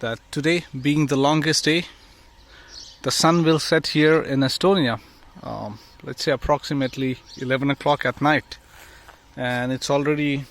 that today, being the longest day, the sun will set here in Estonia, let's say approximately 11 o'clock at night. And it's already,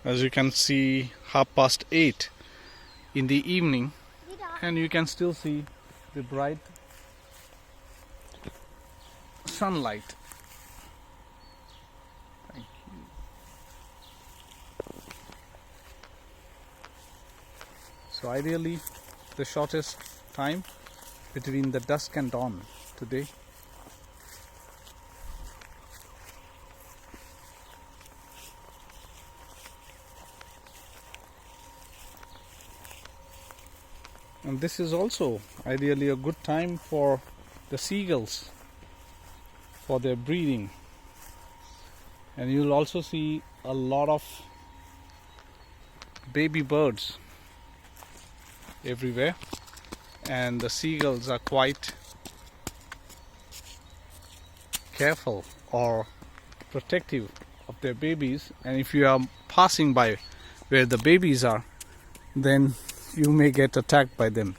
as you can see, 8:30 in the evening. And you can still see the bright sunlight. Thank you. So ideally, the shortest time between the dusk and dawn today. And this is also ideally a good time for the seagulls for their breeding. And you'll also see a lot of baby birds everywhere. And the seagulls are quite careful or protective of their babies. And if you are passing by where the babies are, then you may get attacked by them.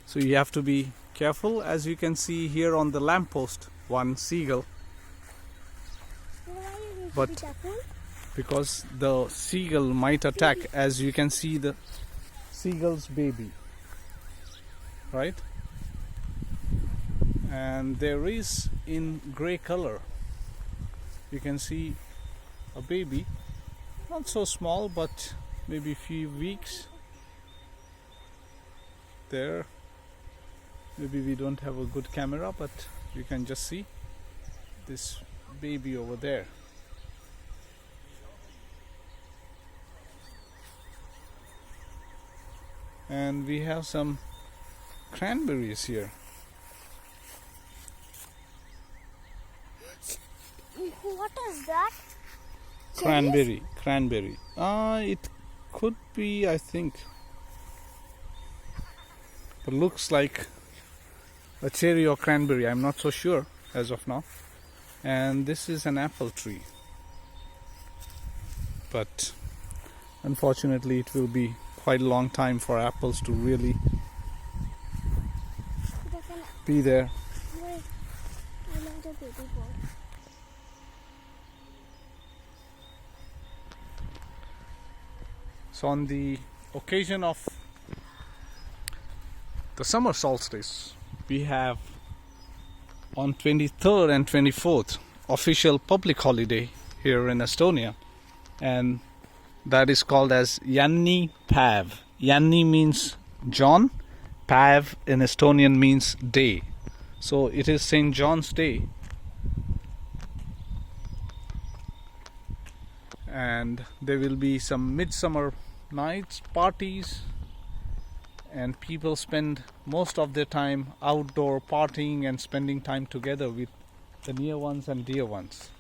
So you have to be careful. As you can see here on the lamppost, one seagull. But because the seagull might attack, as you can see the seagull's baby, right? And there is in gray color, you can see a baby, not so small, but maybe a few weeks. There, maybe we don't have a good camera, but you can just see this baby over there. And we have some cranberries here. What is that? Cranberry. It could be, I think. It looks like a cherry or cranberry. I'm not so sure as of now. And this is an apple tree. But unfortunately, it will be quite a long time for apples to really be there. So on the occasion of the summer solstice, we have on 23rd and 24th official public holiday here in Estonia, and that is called as Janni Päev. Janni means John, Päev in Estonian means day. So it is St. John's Day. And there will be some midsummer nights parties, and people spend most of their time outdoor partying and spending time together with the near ones and dear ones.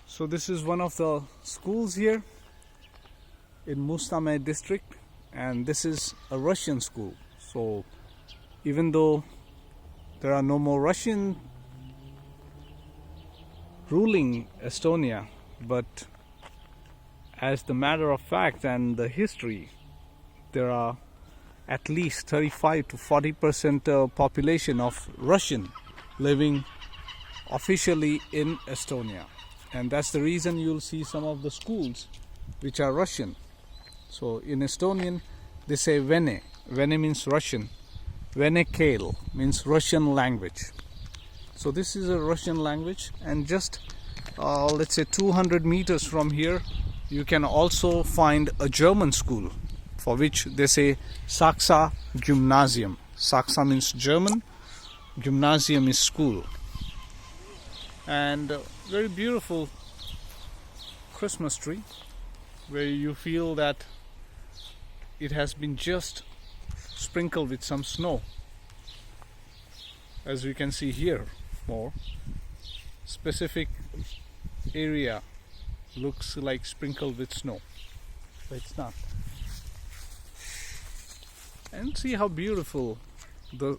So this is one of the schools here in Mustamäe district, and this is a Russian school. So even though there are no more Russian ruling Estonia, but as the matter of fact and the history, there are at least 35 to 40% population of Russian living officially in Estonia. And that's the reason you'll see some of the schools which are Russian. So in Estonian they say Vene. Vene means Russian. Vene keel means Russian language. So this is a Russian language, and just let's say 200 meters from here you can also find a German school, for which they say Saksa Gymnasium. Saksa means German, Gymnasium is school. And very beautiful Christmas tree, where you feel that it has been just sprinkled with some snow. As you can see here, more specific area looks like sprinkled with snow, but it's not. And see how beautiful the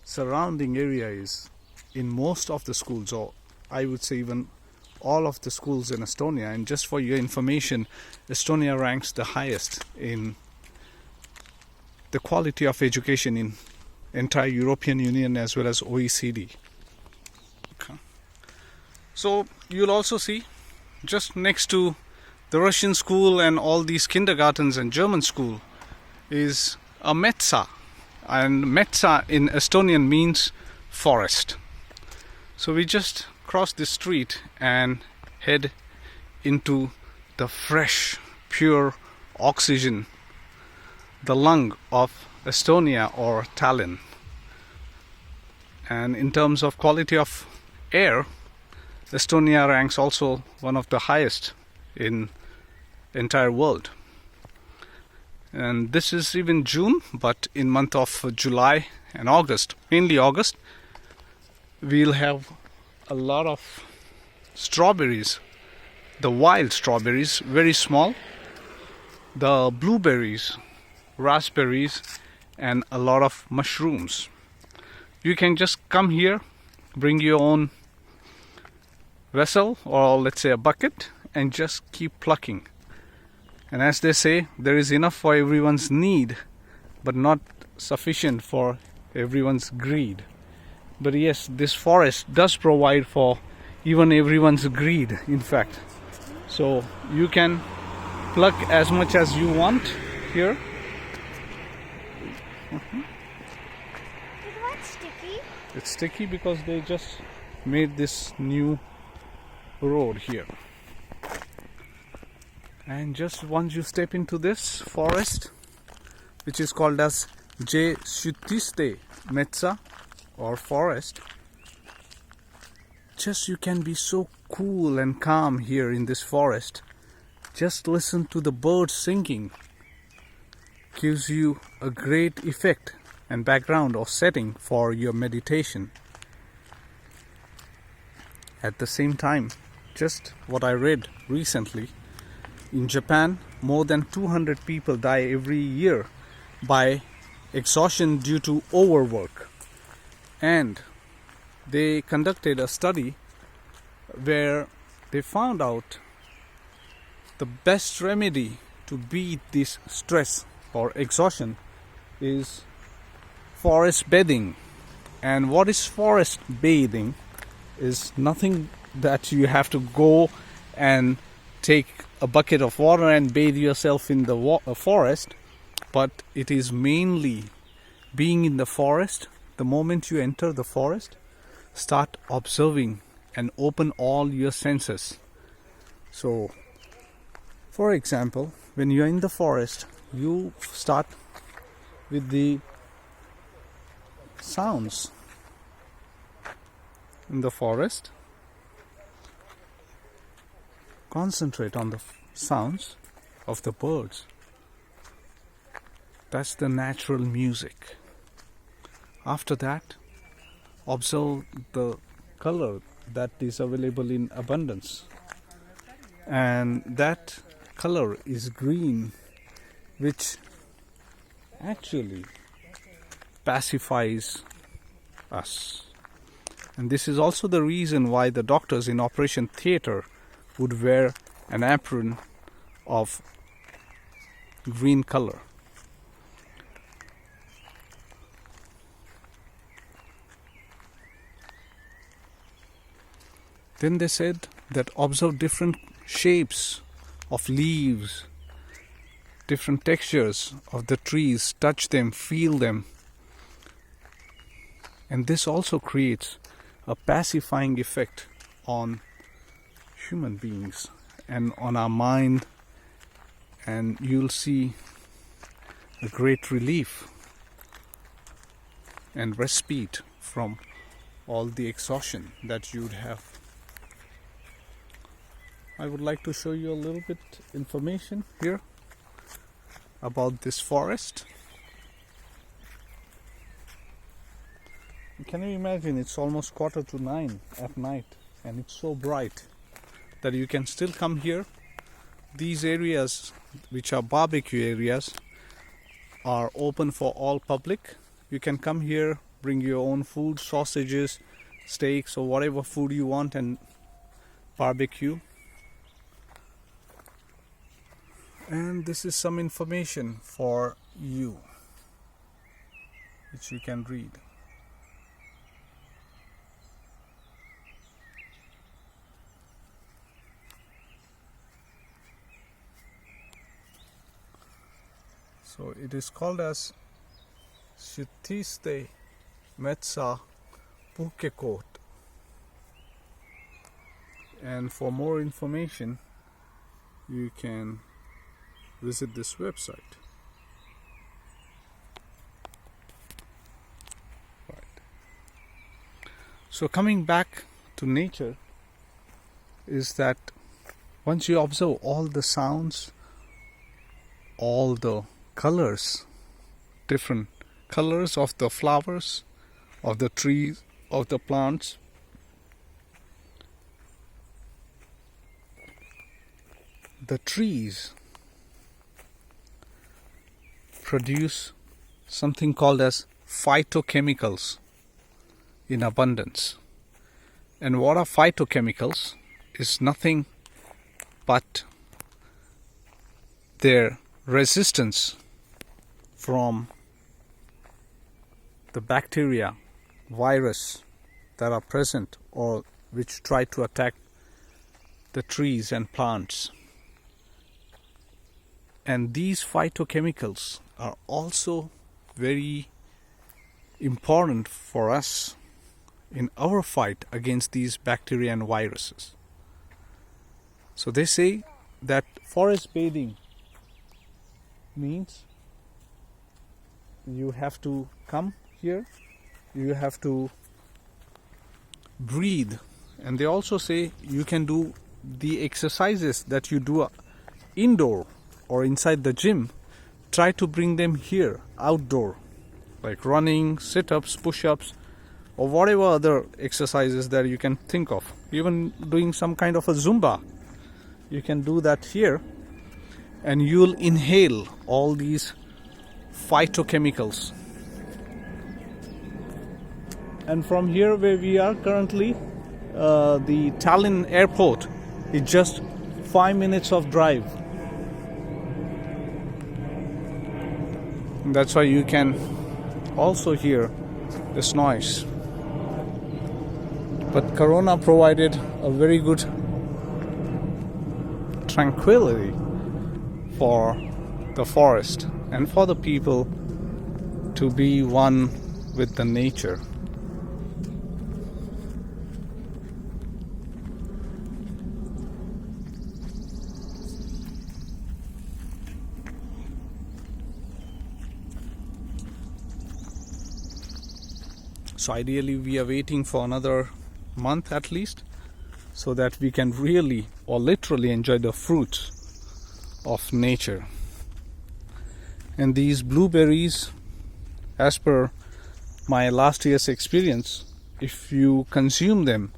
surrounding area is in most of the schools, or I would say even all of the schools in Estonia. And just for your information, Estonia ranks the highest in the quality of education in entire European Union as well as OECD. Okay. So you'll also see just next to the Russian school and all these kindergartens and German school is a metsa, and metsa in Estonian means forest. So we just cross the street and head into the fresh, pure oxygen, the lung of Estonia or Tallinn. And in terms of quality of air, Estonia ranks also one of the highest in entire world. And this is even June, but in month of July and August, mainly August, we'll have a lot of strawberries, the wild strawberries, very small, the blueberries, raspberries, and a lot of mushrooms. You can just come here, bring your own vessel or let's say a bucket, and just keep plucking. And as they say, there is enough for everyone's need, but not sufficient for everyone's greed. But yes, this forest does provide for even everyone's greed, in fact. So you can pluck as much as you want here. It was sticky. It's sticky because they just made this new road here. And just once you step into this forest, which is called as J. Shutiste Metsa or forest, just you can be so cool and calm here in this forest. Just listen to the birds singing. Gives you a great effect and background or setting for your meditation. At the same time, just what I read recently, in Japan, more than 200 people die every year by exhaustion due to overwork. And they conducted a study where they found out the best remedy to beat this stress or exhaustion is forest bathing. And what is forest bathing is nothing that you have to go and take a bucket of water and bathe yourself in the forest, but it is mainly being in the forest. The moment you enter the forest, start observing and open all your senses. So, for example, when you are in the forest, you start with the sounds in the forest. Concentrate on the sounds of the birds. That's the natural music. After that, observe the color that is available in abundance. And that color is green, which actually pacifies us. And this is also the reason why the doctors in operation theatre would wear an apron of green color. Then they said that observe different shapes of leaves, different textures of the trees, touch them, feel them. And this also creates a pacifying effect on human beings and on our mind, and you'll see a great relief and respite from all the exhaustion that you'd have. I would like to show you a little bit information here about this forest. Can you imagine, it's almost 9:15 at night and it's so bright that you can still come here. These areas, which are barbecue areas, are open for all public. You can come here, bring your own food, sausages, steaks or whatever food you want and barbecue. And this is some information for you which you can read. So it is called as Shitiste Metsa Pukekot. And for more information, you can visit this website. Right. So coming back to nature is that once you observe all the sounds, all the colors, different colors of the flowers, of the trees, of the plants, the trees produce something called as phytochemicals in abundance. And what are phytochemicals is nothing but their resistance from the bacteria, virus that are present or which try to attack the trees and plants. And these phytochemicals are also very important for us in our fight against these bacteria and viruses. So they say that forest bathing means you have to come here, you have to breathe, and they also say you can do the exercises that you do indoor or inside the gym, try to bring them here outdoor, like running, sit-ups, push-ups, or whatever other exercises that you can think of. Even doing some kind of a Zumba, you can do that here, and you'll inhale all these phytochemicals. And from here where we are currently, the Tallinn airport is just 5 minutes of drive. And that's why you can also hear this noise. But Corona provided a very good tranquility for the forest and for the people to be one with the nature. So ideally we are waiting for another month at least, so that we can really or literally enjoy the fruits of nature. And these blueberries, as per my last year's experience, if you consume them,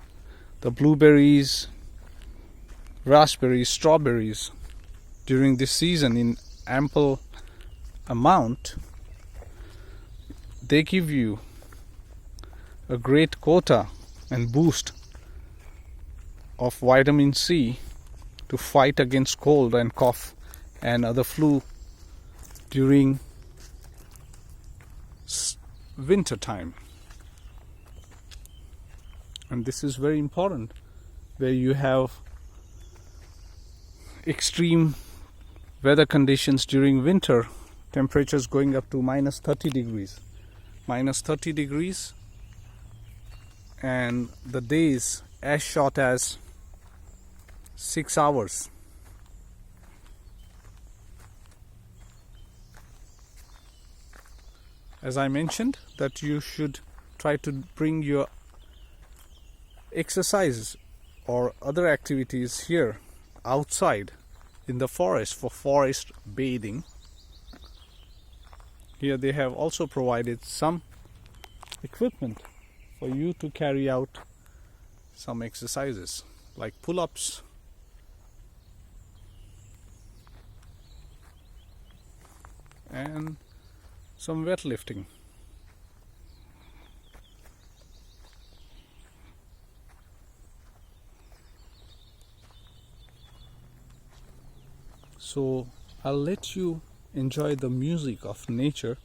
the blueberries, raspberries, strawberries, during this season in ample amount, they give you a great quota and boost of vitamin C to fight against cold and cough and other flu during winter time. And this is very important, where you have extreme weather conditions during winter, temperatures going up to minus 30 degrees. Minus 30 degrees, and the days as short as 6 hours. As I mentioned, that you should try to bring your exercise or other activities here outside in the forest for forest bathing. Here they have also provided some equipment for you to carry out some exercises like pull-ups, and some weightlifting. So I'll let you enjoy the music of nature.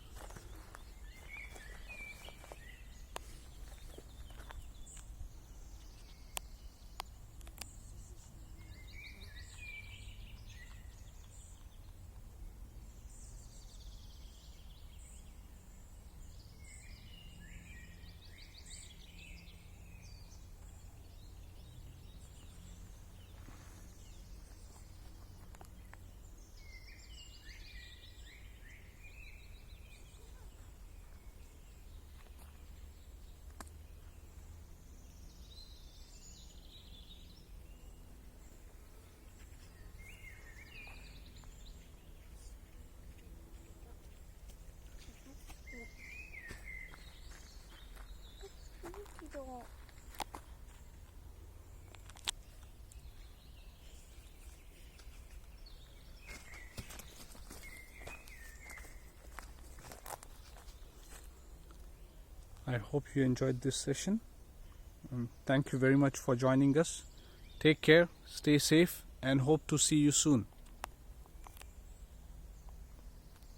I hope you enjoyed this session. Thank you very much for joining us. Take care, stay safe, and hope to see you soon.